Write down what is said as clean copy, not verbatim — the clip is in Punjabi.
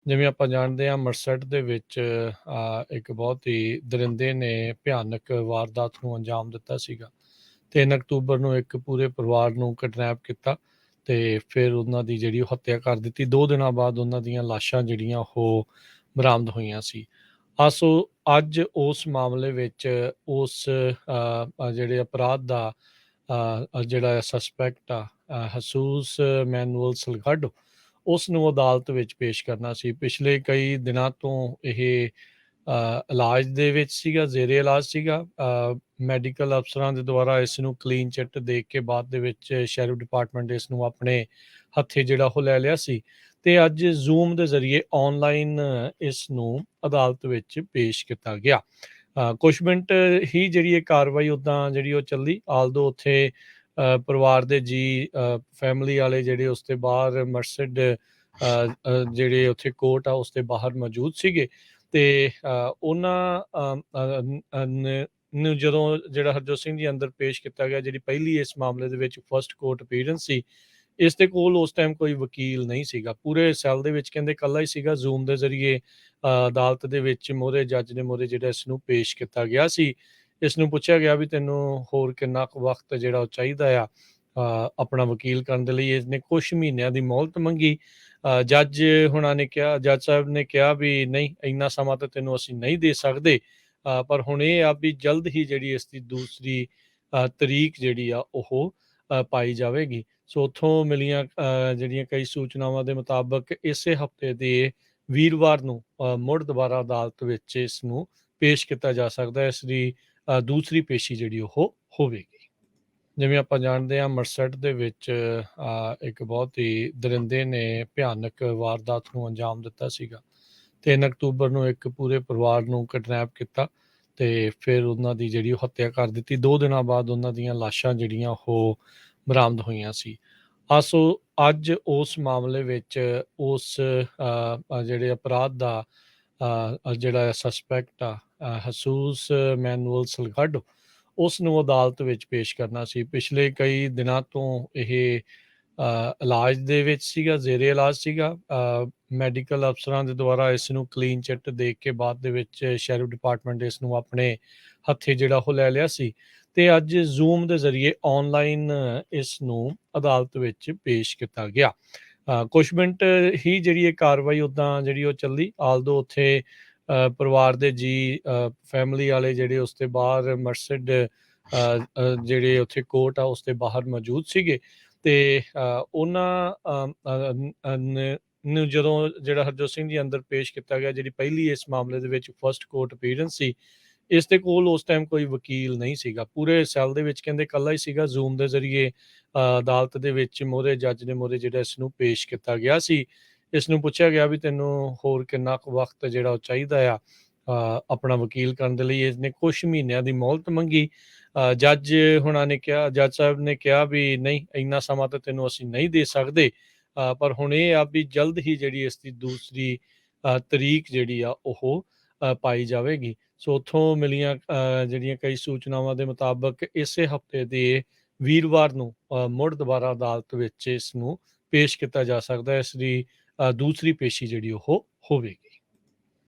ਜਿਵੇਂ ਆਪਾਂ ਜਾਣਦੇ ਹਾਂ ਮਰਸਟ ਦੇ ਵਿੱਚ ਇੱਕ ਬਹੁਤ ਹੀ ਦਰਿੰਦੇ ਨੇ ਭਿਆਨਕ ਵਾਰਦਾਤ ਨੂੰ ਅੰਜਾਮ ਦਿੱਤਾ ਸੀਗਾ। 3 ਅਕਤੂਬਰ ਨੂੰ ਇੱਕ ਪੂਰੇ ਪਰਿਵਾਰ ਨੂੰ ਕਿਡਨੈਪ ਕੀਤਾ ਤੇ ਫਿਰ ਉਹਨਾਂ ਦੀ ਜਿਹੜੀ ਉਹ ਹੱਤਿਆ ਕਰ ਦਿੱਤੀ। 2 ਦਿਨਾਂ ਬਾਅਦ ਉਹਨਾਂ ਦੀਆਂ ਲਾਸ਼ਾਂ ਜਿਹੜੀਆਂ ਉਹ ਬਰਾਮਦ ਹੋਈਆਂ ਸੀ। ਸੋ ਅੱਜ ਉਸ ਮਾਮਲੇ ਵਿੱਚ ਉਸ ਜਿਹੜੇ ਅਪਰਾਧ ਦਾ ਜਿਹੜਾ ਸਸਪੈਕਟ ਆ ਹਸੂਸ ਮੈਨੂਅਲ ਸਲਗੱਡ ਉਸ ਨੂੰ ਅਦਾਲਤ ਵਿੱਚ ਪੇਸ਼ ਕਰਨਾ ਸੀ। ਪਿਛਲੇ ਕਈ ਦਿਨਾਂ ਤੋਂ ਇਹ ਇਲਾਜ ਦੇ ਵਿੱਚ ਸੀਗਾ, ਜ਼ੇਰੇ ਇਲਾਜ ਸੀਗਾ। ਮੈਡੀਕਲ ਅਫਸਰਾਂ ਦੇ ਦੁਆਰਾ ਇਸ ਨੂੰ ਕਲੀਨ ਚਿੱਟ ਦੇ ਕੇ ਬਾਅਦ ਦੇ ਵਿੱਚ ਸ਼ੈਰਿਫ ਡਿਪਾਰਟਮੈਂਟ ਇਸ ਨੂੰ ਆਪਣੇ ਹੱਥੇ ਜਿਹੜਾ ਉਹ ਲੈ ਲਿਆ ਸੀ ਤੇ ਅੱਜ ਜ਼ੂਮ ਦੇ ਜ਼ਰੀਏ ਆਨਲਾਈਨ ਇਸ ਨੂੰ ਅਦਾਲਤ ਵਿੱਚ ਪੇਸ਼ ਕੀਤਾ ਗਿਆ। ਕੁਛ ਮਿੰਟ ਹੀ ਜਿਹੜੀ ਇਹ ਕਾਰਵਾਈ ਉੱਦਾਂ ਜਿਹੜੀ ਉਹ ਚੱਲੀ, ਆਲਦੋ ਉੱਥੇ ਪਰਿਵਾਰ ਦੇ ਜੀ ਫੈਮਿਲੀ ਵਾਲੇ ਜਿਹੜੇ ਉਸ ਦੇ ਬਾਹਰ ਮਰਸਡ ਜਿਹੜੇ ਉੱਥੇ ਕੋਰਟ ਆ ਉਸ ਦੇ ਬਾਹਰ ਮੌਜੂਦ ਸੀਗੇ ਤੇ ਉਹਨਾਂ ਨੂੰ ਜਦੋਂ ਜਿਹੜਾ ਹਰਜੋਤ ਸਿੰਘ ਜੀ ਅੰਦਰ ਪੇਸ਼ ਕੀਤਾ ਗਿਆ, ਜਿਹੜੀ ਪਹਿਲੀ ਇਸ ਮਾਮਲੇ ਦੇ ਵਿੱਚ ਫਸਟ ਕੋਰਟ ਅਪੀਅਰੈਂਸ ਸੀ, ਇਸ ਦੇ ਕੋਲ ਉਸ ਟਾਈਮ ਕੋਈ ਵਕੀਲ ਨਹੀਂ ਸੀਗਾ। ਪੂਰੇ ਸੈੱਲ ਦੇ ਵਿੱਚ ਕਹਿੰਦੇ ਇਕੱਲਾ ਹੀ ਸੀਗਾ। ਜ਼ੂਮ ਦੇ ਜ਼ਰੀਏ ਅਦਾਲਤ ਦੇ ਵਿੱਚ ਮੋਹਰੇ ਜੱਜ ਦੇ ਮੋਹਰੇ ਜਿਹੜਾ ਇਸ ਨੂੰ ਪੇਸ਼ ਕੀਤਾ ਗਿਆ ਸੀ। ਇਸ ਨੂੰ ਪੁੱਛਿਆ ਗਿਆ ਵੀ ਤੈਨੂੰ ਹੋਰ ਕਿੰਨਾ ਕੁ ਵਕਤ ਜਿਹੜਾ ਉਹ ਚਾਹੀਦਾ ਆ ਆਪਣਾ ਵਕੀਲ ਕਰਨ ਦੇ ਲਈ। ਇਸਨੇ ਕੁਛ ਮਹੀਨਿਆਂ ਦੀ ਮੋਹਲਤ ਮੰਗੀ। ਜੱਜ ਹੁਣਾਂ ਨੇ ਕਿਹਾ, ਜੱਜ ਸਾਹਿਬ ਨੇ ਕਿਹਾ ਵੀ ਨਹੀਂ, ਇੰਨਾ ਸਮਾਂ ਤਾਂ ਤੈਨੂੰ ਅਸੀਂ ਨਹੀਂ ਦੇ ਸਕਦੇ, ਪਰ ਹੁਣ ਇਹ ਆ ਵੀ ਜਲਦ ਹੀ ਜਿਹੜੀ ਇਸ ਦੀ ਦੂਸਰੀ ਤਰੀਕ ਜਿਹੜੀ ਆ ਉਹ ਪਾਈ ਜਾਵੇਗੀ। ਸੋ ਉੱਥੋਂ ਮਿਲੀਆਂ ਜਿਹੜੀਆਂ ਕਈ ਸੂਚਨਾਵਾਂ ਦੇ ਮੁਤਾਬਕ ਇਸੇ ਹਫ਼ਤੇ ਦੇ ਵੀਰਵਾਰ ਨੂੰ ਮੁੜ ਦੁਬਾਰਾ ਅਦਾਲਤ ਵਿੱਚ ਇਸ ਨੂੰ ਪੇਸ਼ ਕੀਤਾ ਜਾ ਸਕਦਾ ਹੈ। ਇਸ ਦੀ ਦੂਸਰੀ ਪੇਸ਼ੀ ਜਿਹੜੀ ਉਹ ਹੋਵੇਗੀ। ਜਿਵੇਂ ਆਪਾਂ ਜਾਣਦੇ ਹਾਂ ਮਰਸਟ ਦੇ ਵਿੱਚ ਇੱਕ ਬਹੁਤ ਹੀ ਦਰਿੰਦੇ ਨੇ ਭਿਆਨਕ ਵਾਰਦਾਤ ਨੂੰ ਅੰਜਾਮ ਦਿੱਤਾ ਸੀਗਾ। 3 ਅਕਤੂਬਰ ਨੂੰ ਇੱਕ ਪੂਰੇ ਪਰਿਵਾਰ ਨੂੰ ਕਿਡਨੈਪ ਕੀਤਾ ਤੇ ਫਿਰ ਉਹਨਾਂ ਦੀ ਜਿਹੜੀ ਉਹ ਹੱਤਿਆ ਕਰ ਦਿੱਤੀ। 2 ਦਿਨਾਂ ਬਾਅਦ ਉਹਨਾਂ ਦੀਆਂ ਲਾਸ਼ਾਂ ਜਿਹੜੀਆਂ ਉਹ ਬਰਾਮਦ ਹੋਈਆਂ ਸੀ। ਸੋ ਅੱਜ ਉਸ ਮਾਮਲੇ ਵਿੱਚ ਉਸ ਜਿਹੜੇ ਅਪਰਾਧ ਦਾ ਜਿਹੜਾ ਸਸਪੈਕਟ ਆ ਹਸੂਸ ਮੈਨੂਅਲ ਸਲਗੱਡ ਉਸ ਨੂੰ ਅਦਾਲਤ ਵਿੱਚ ਪੇਸ਼ ਕਰਨਾ ਸੀ। ਪਿਛਲੇ ਕਈ ਦਿਨਾਂ ਤੋਂ ਇਹ ਇਲਾਜ ਦੇ ਵਿੱਚ ਸੀਗਾ, ਜ਼ੇਰੇ ਇਲਾਜ ਸੀਗਾ। ਮੈਡੀਕਲ ਅਫਸਰਾਂ ਦੇ ਦੁਆਰਾ ਇਸ ਨੂੰ ਕਲੀਨ ਚਿੱਟ ਦੇ ਕੇ ਬਾਅਦ ਦੇ ਵਿੱਚ ਸ਼ੈਰਿਫ ਡਿਪਾਰਟਮੈਂਟ ਇਸ ਨੂੰ ਆਪਣੇ ਹੱਥੇ ਜਿਹੜਾ ਉਹ ਲੈ ਲਿਆ ਸੀ ਤੇ ਅੱਜ ਜ਼ੂਮ ਦੇ ਜ਼ਰੀਏ ਆਨਲਾਈਨ ਇਸ ਨੂੰ ਅਦਾਲਤ ਵਿੱਚ ਪੇਸ਼ ਕੀਤਾ ਗਿਆ। ਕੁਛ ਮਿੰਟ ਹੀ ਜਿਹੜੀ ਇਹ ਕਾਰਵਾਈ ਉੱਦਾਂ ਜਿਹੜੀ ਉਹ ਚੱਲੀ, ਆਲਦੋ ਉੱਥੇ ਪਰਿਵਾਰ ਦੇ ਜੀ ਫੈਮਿਲੀ ਵਾਲੇ ਜਿਹੜੇ ਉਸ ਦੇ ਬਾਹਰ ਮਰਸਡ ਜਿਹੜੇ ਉੱਥੇ ਕੋਰਟ ਆ ਉਸ ਦੇ ਬਾਹਰ ਮੌਜੂਦ ਸੀਗੇ ਤੇ ਉਹਨਾਂ ਨੂੰ ਜਦੋਂ ਜਿਹੜਾ ਹਰਜੋਤ ਸਿੰਘ ਜੀ ਅੰਦਰ ਪੇਸ਼ ਕੀਤਾ ਗਿਆ, ਜਿਹੜੀ ਪਹਿਲੀ ਇਸ ਮਾਮਲੇ ਦੇ ਵਿੱਚ ਫਸਟ ਕੋਰਟ ਅਪੀਅਰੈਂਸ ਸੀ, ਇਸ ਦੇ ਕੋਲ ਉਸ ਟਾਈਮ ਕੋਈ ਵਕੀਲ ਨਹੀਂ ਸੀਗਾ। ਪੂਰੇ ਸੈੱਲ ਦੇ ਵਿੱਚ ਕਹਿੰਦੇ ਇਕੱਲਾ ਹੀ ਸੀਗਾ। ਜ਼ੂਮ ਦੇ ਜ਼ਰੀਏ ਅਦਾਲਤ ਦੇ ਵਿੱਚ ਮੋਹਰੇ ਜੱਜ ਦੇ ਮੋਹਰੇ ਜਿਹੜਾ ਇਸ ਨੂੰ ਪੇਸ਼ ਕੀਤਾ ਗਿਆ ਸੀ। ਇਸ ਨੂੰ ਪੁੱਛਿਆ ਗਿਆ ਵੀ ਤੈਨੂੰ ਹੋਰ ਕਿੰਨਾ ਕੁ ਵਕਤ ਜਿਹੜਾ ਉਹ ਚਾਹੀਦਾ ਆ ਆਪਣਾ ਵਕੀਲ ਕਰਨ ਦੇ ਲਈ। ਇਸਨੇ ਕੁਛ ਮਹੀਨਿਆਂ ਦੀ ਮੋਹਲਤ ਮੰਗੀ। ਜੱਜ ਹੁਣਾਂ ਨੇ ਕਿਹਾ, ਜੱਜ ਸਾਹਿਬ ਨੇ ਕਿਹਾ ਵੀ ਨਹੀਂ, ਇੰਨਾ ਸਮਾਂ ਤਾਂ ਤੈਨੂੰ ਅਸੀਂ ਨਹੀਂ ਦੇ ਸਕਦੇ, ਪਰ ਹੁਣ ਇਹ ਆ ਵੀ ਜਲਦ ਹੀ ਜਿਹੜੀ ਇਸ ਦੀ ਦੂਸਰੀ ਤਰੀਕ ਜਿਹੜੀ ਆ ਉਹ ਪਾਈ ਜਾਵੇਗੀ। ਸੋ ਉੱਥੋਂ ਮਿਲੀਆਂ ਜਿਹੜੀਆਂ ਕਈ ਸੂਚਨਾਵਾਂ ਦੇ ਮੁਤਾਬਕ ਇਸੇ ਹਫ਼ਤੇ ਦੇ ਵੀਰਵਾਰ ਨੂੰ ਮੁੜ ਦੁਬਾਰਾ ਅਦਾਲਤ ਵਿੱਚ ਇਸ ਨੂੰ ਪੇਸ਼ ਕੀਤਾ ਜਾ ਸਕਦਾ ਹੈ। ਇਸ ਦੀ ਦੂਸਰੀ ਪੇਸ਼ੀ ਜਿਹੜੀ ਉਹ ਹੋਵੇਗੀ।